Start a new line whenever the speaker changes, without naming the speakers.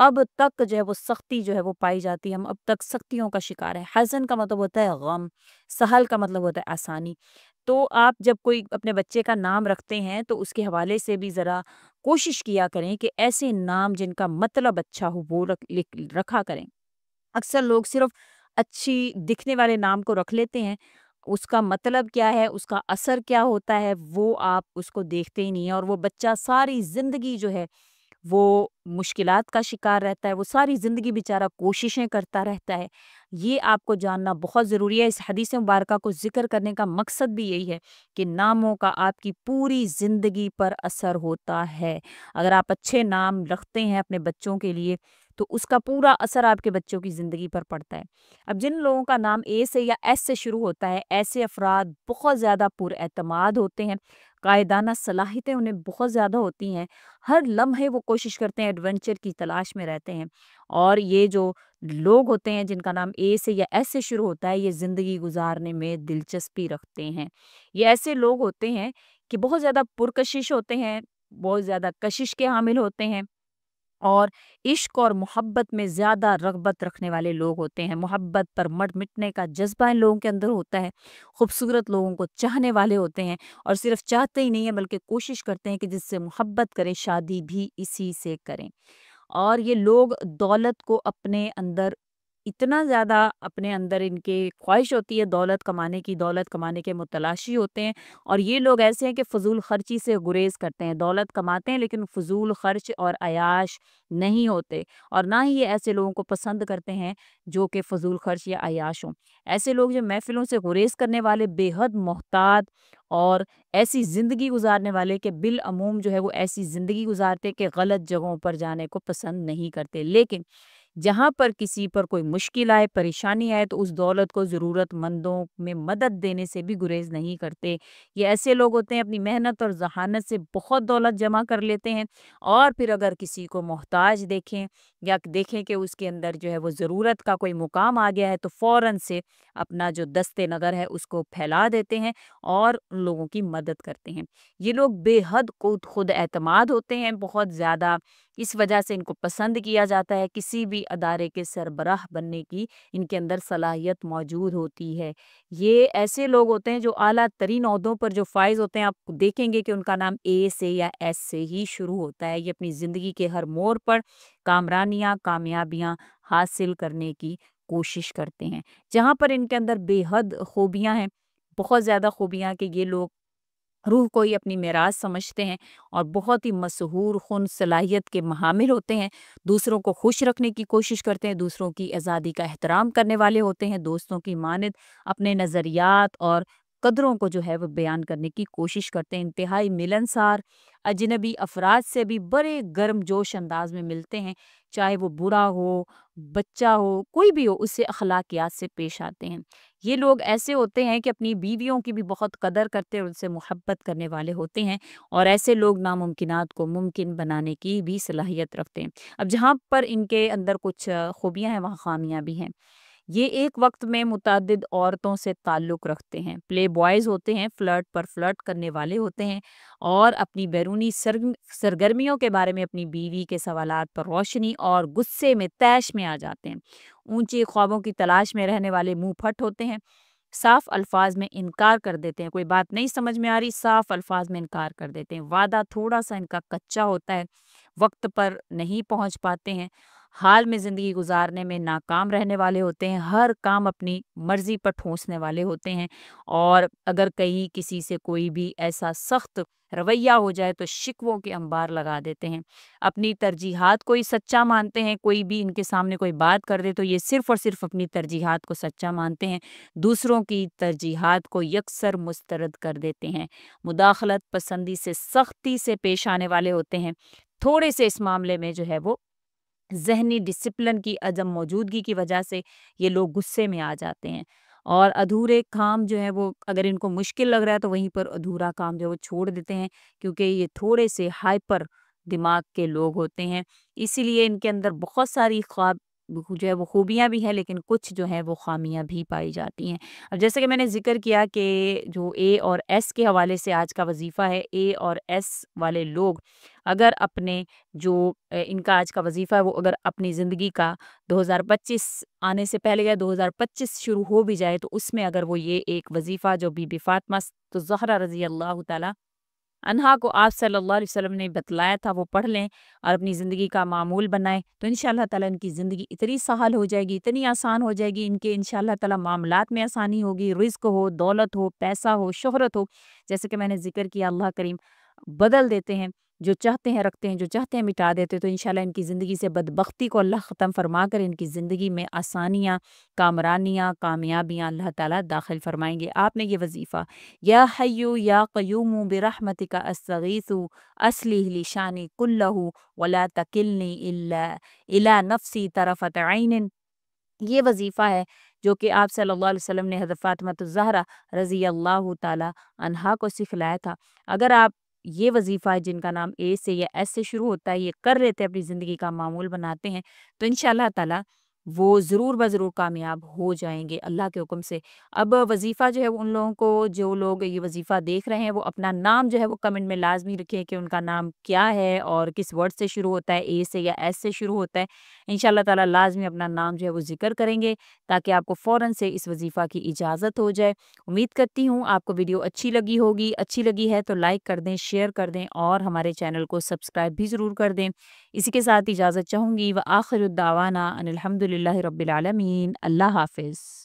اب تک جو ہے وہ سختی جو ہے وہ پائی جاتی ہے، ہم اب تک سختیوں کا شکار ہیں۔ حزن کا مطلب ہوتا ہے غم، سہل کا مطلب ہوتا ہے آسانی۔ تو آپ جب کوئی اپنے بچے کا نام رکھتے ہیں تو اس کے حوالے سے بھی ذرا کوشش کیا کریں کہ ایسے نام جن کا مطلب اچھا ہو وہ رکھا کریں۔ اکثر لوگ صرف اچھی دکھنے والے نام کو رکھ لیتے ہیں، اس کا مطلب کیا ہے، اس کا اثر کیا ہوتا ہے، وہ آپ اس کو دیکھتے ہی نہیں ہیں، اور وہ بچہ ساری زندگی جو ہے وہ مشکلات کا شکار رہتا ہے، وہ ساری زندگی بیچارہ کوششیں کرتا رہتا ہے۔ یہ آپ کو جاننا بہت ضروری ہے۔ اس حدیث مبارکہ کو ذکر کرنے کا مقصد بھی یہی ہے کہ ناموں کا آپ کی پوری زندگی پر اثر ہوتا ہے۔ اگر آپ اچھے نام رکھتے ہیں اپنے بچوں کے لیے تو اس کا پورا اثر آپ کے بچوں کی زندگی پر پڑتا ہے۔ اب جن لوگوں کا نام اے سے یا ایس سے شروع ہوتا ہے، ایسے افراد بہت زیادہ پر اعتماد ہوتے ہیں، قائدانہ صلاحیتیں انہیں بہت زیادہ ہوتی ہیں، ہر لمحے وہ کوشش کرتے ہیں، ایڈونچر کی تلاش میں رہتے ہیں۔ اور یہ جو لوگ ہوتے ہیں جن کا نام اے سے یا ایس سے شروع ہوتا ہے، یہ زندگی گزارنے میں دلچسپی رکھتے ہیں۔ یہ ایسے لوگ ہوتے ہیں کہ بہت زیادہ پرکشش ہوتے ہیں، بہت زیادہ کشش کے حامل ہوتے ہیں، اور عشق اور محبت میں زیادہ رغبت رکھنے والے لوگ ہوتے ہیں۔ محبت پر مٹنے کا جذبہ ان لوگوں کے اندر ہوتا ہے، خوبصورت لوگوں کو چاہنے والے ہوتے ہیں، اور صرف چاہتے ہی نہیں ہیں بلکہ کوشش کرتے ہیں کہ جس سے محبت کریں شادی بھی اسی سے کریں۔ اور یہ لوگ دولت کو اپنے اندر اتنا زیادہ اپنے اندر ان کے خواہش ہوتی ہے دولت کمانے کی، دولت کمانے کے متلاشی ہوتے ہیں، اور یہ لوگ ایسے ہیں کہ فضول خرچی سے گریز کرتے ہیں، دولت کماتے ہیں لیکن فضول خرچ اور عیاش نہیں ہوتے، اور نہ ہی یہ ایسے لوگوں کو پسند کرتے ہیں جو کہ فضول خرچ یا عیاش ہوں۔ ایسے لوگ جو محفلوں سے گریز کرنے والے، بے حد محتاط اور ایسی زندگی گزارنے والے کہ بالعموم جو ہے وہ ایسی زندگی گزارتے کہ غلط جگہوں پر جانے کو پسند نہیں کرتے، لیکن جہاں پر کسی پر کوئی مشکل آئے، پریشانی آئے تو اس دولت کو ضرورت مندوں میں مدد دینے سے بھی گریز نہیں کرتے۔ یہ ایسے لوگ ہوتے ہیں اپنی محنت اور ذہانت سے بہت دولت جمع کر لیتے ہیں، اور پھر اگر کسی کو محتاج دیکھیں یا دیکھیں کہ اس کے اندر جو ہے وہ ضرورت کا کوئی مقام آ گیا ہے تو فوراً سے اپنا جو دست نظر ہے اس کو پھیلا دیتے ہیں اور ان لوگوں کی مدد کرتے ہیں۔ یہ لوگ بے حد خود اعتماد ہوتے ہیں، بہت زیادہ، اس وجہ سے ان کو پسند کیا جاتا ہے، کسی بھی ادارے کے سربراہ بننے کی ان کے اندر صلاحیت موجود ہوتی ہے۔ یہ ایسے لوگ ہوتے ہیں جو اعلیٰ ترین عہدوں پر جو فائز ہوتے ہیں، آپ دیکھیں گے کہ ان کا نام اے سے یا ایس سے ہی شروع ہوتا ہے۔ یہ اپنی زندگی کے ہر موڑ پر کامرانیاں، کامیابیاں حاصل کرنے کی کوشش کرتے ہیں، جہاں پر ان کے اندر بے حد خوبیاں ہیں، بہت زیادہ خوبیاں کہ یہ لوگ روح کو ہی اپنی میراث سمجھتے ہیں اور بہت ہی مسحور خون صلاحیت کے حامل ہوتے ہیں، دوسروں کو خوش رکھنے کی کوشش کرتے ہیں، دوسروں کی آزادی کا احترام کرنے والے ہوتے ہیں، دوستوں کی مانند اپنے نظریات اور قدروں کو جو ہے وہ بیان کرنے کی کوشش کرتے ہیں، انتہائی ملنسار، اجنبی افراد سے بھی بڑے گرم جوش انداز میں ملتے ہیں، چاہے وہ برا ہو، بچہ ہو، کوئی بھی ہو، اس سے اخلاقیات سے پیش آتے ہیں۔ یہ لوگ ایسے ہوتے ہیں کہ اپنی بیویوں کی بھی بہت قدر کرتے ہیں، ان سے محبت کرنے والے ہوتے ہیں، اور ایسے لوگ ناممکنات کو ممکن بنانے کی بھی صلاحیت رکھتے ہیں۔ اب جہاں پر ان کے اندر کچھ خوبیاں ہیں وہاں خامیاں بھی ہیں۔ یہ ایک وقت میں متعدد عورتوں سے تعلق رکھتے ہیں، پلے بوائز ہوتے ہیں، فلرٹ پر فلرٹ کرنے والے ہوتے ہیں، اور اپنی بیرونی سرگرمیوں کے بارے میں اپنی بیوی کے سوالات پر روشنی اور غصے میں طیش میں آ جاتے ہیں۔ اونچی خوابوں کی تلاش میں رہنے والے منہ پھٹ ہوتے ہیں، صاف الفاظ میں انکار کر دیتے ہیں، کوئی بات نہیں سمجھ میں آ رہی، صاف الفاظ میں انکار کر دیتے ہیں، وعدہ تھوڑا سا ان کا کچا ہوتا ہے، وقت پر نہیں پہنچ پاتے ہیں، حال میں زندگی گزارنے میں ناکام رہنے والے ہوتے ہیں، ہر کام اپنی مرضی پر ٹھونسنے والے ہوتے ہیں، اور اگر کہیں کسی سے کوئی بھی ایسا سخت رویہ ہو جائے تو شکووں کے انبار لگا دیتے ہیں، اپنی ترجیحات کو ہی سچا مانتے ہیں، کوئی بھی ان کے سامنے کوئی بات کر دے تو یہ صرف اور صرف اپنی ترجیحات کو سچا مانتے ہیں، دوسروں کی ترجیحات کو یکسر مسترد کر دیتے ہیں، مداخلت پسندی سے سختی سے پیش آنے والے ہوتے ہیں، تھوڑے سے اس معاملے میں جو ہے وہ ذہنی ڈسپلن کی عدم موجودگی کی وجہ سے یہ لوگ غصے میں آ جاتے ہیں، اور ادھورے کام جو ہے وہ اگر ان کو مشکل لگ رہا ہے تو وہیں پر ادھورا کام جو ہے وہ چھوڑ دیتے ہیں، کیونکہ یہ تھوڑے سے ہائپر دماغ کے لوگ ہوتے ہیں، اسی لیے ان کے اندر بہت ساری جو ہے وہ خوبیاں بھی ہیں لیکن کچھ جو ہیں وہ خامیاں بھی پائی جاتی ہیں۔ اب جیسے کہ میں نے ذکر کیا کہ جو اے اور ایس کے حوالے سے آج کا وظیفہ ہے، اے اور ایس والے لوگ اگر اپنے جو ان کا آج کا وظیفہ ہے وہ اگر اپنی زندگی کا 2025 آنے سے پہلے یا 2025 شروع ہو بھی جائے تو اس میں اگر وہ یہ ایک وظیفہ جو بی بی فاطمہ تو زہرا رضی اللہ تعالی عنہا کو آپ صلی اللہ علیہ وسلم نے بتلایا تھا وہ پڑھ لیں اور اپنی زندگی کا معمول بنائیں تو انشاءاللہ تعالیٰ ان کی زندگی اتنی سہل ہو جائے گی، اتنی آسان ہو جائے گی، ان کے انشاءاللہ تعالیٰ معاملات میں آسانی ہوگی، رزق ہو، دولت ہو، پیسہ ہو، شہرت ہو، جیسے کہ میں نے ذکر کیا اللہ کریم بدل دیتے ہیں، جو چاہتے ہیں رکھتے ہیں، جو چاہتے ہیں مٹا دیتے ہیں، تو انشاءاللہ ان کی زندگی سے بدبختی کو اللہ ختم فرما کر ان کی زندگی میں آسانیاں، کامرانیاں، کامیابیاں اللہ تعالیٰ داخل فرمائیں گے۔ آپ نے یہ وظیفہ یا حیو یا قیوم برحمتک استغیث اصلح لی شانی کلہ ولا تکلنی الا الی نفسی طرفت عین، یہ وظیفہ ہے جو کہ آپ صلی اللہ علیہ وسلم نے حضرت فاطمہ الزہرا رضی اللہ تعالی عنہا کو سکھلایا تھا۔ اگر آپ یہ وظیفہ ہے جن کا نام اے سے یا ایس سے شروع ہوتا ہے یہ کر لیتے ہیں، اپنی زندگی کا معمول بناتے ہیں تو انشاءاللہ تعالی وہ ضرور بضرور کامیاب ہو جائیں گے اللہ کے حکم سے۔ اب وظیفہ جو ہے وہ ان لوگوں کو جو لوگ یہ وظیفہ دیکھ رہے ہیں وہ اپنا نام جو ہے وہ کمنٹ میں لازمی رکھیں کہ ان کا نام کیا ہے اور کس ورڈ سے شروع ہوتا ہے، اے سے یا ایس سے شروع ہوتا ہے۔ انشاءاللہ تعالی لازمی اپنا نام جو ہے وہ ذکر کریں گے تاکہ آپ کو فوراً سے اس وظیفہ کی اجازت ہو جائے۔ امید کرتی ہوں آپ کو ویڈیو اچھی لگی ہوگی، اچھی لگی ہے تو لائک کر دیں، شیئر کر دیں اور ہمارے چینل کو سبسکرائب بھی ضرور کر دیں۔ اسی کے ساتھ اجازت چاہوں گی وآخر الدعوانا ان الحمد للہ رب العالمین۔ اللہ حافظ۔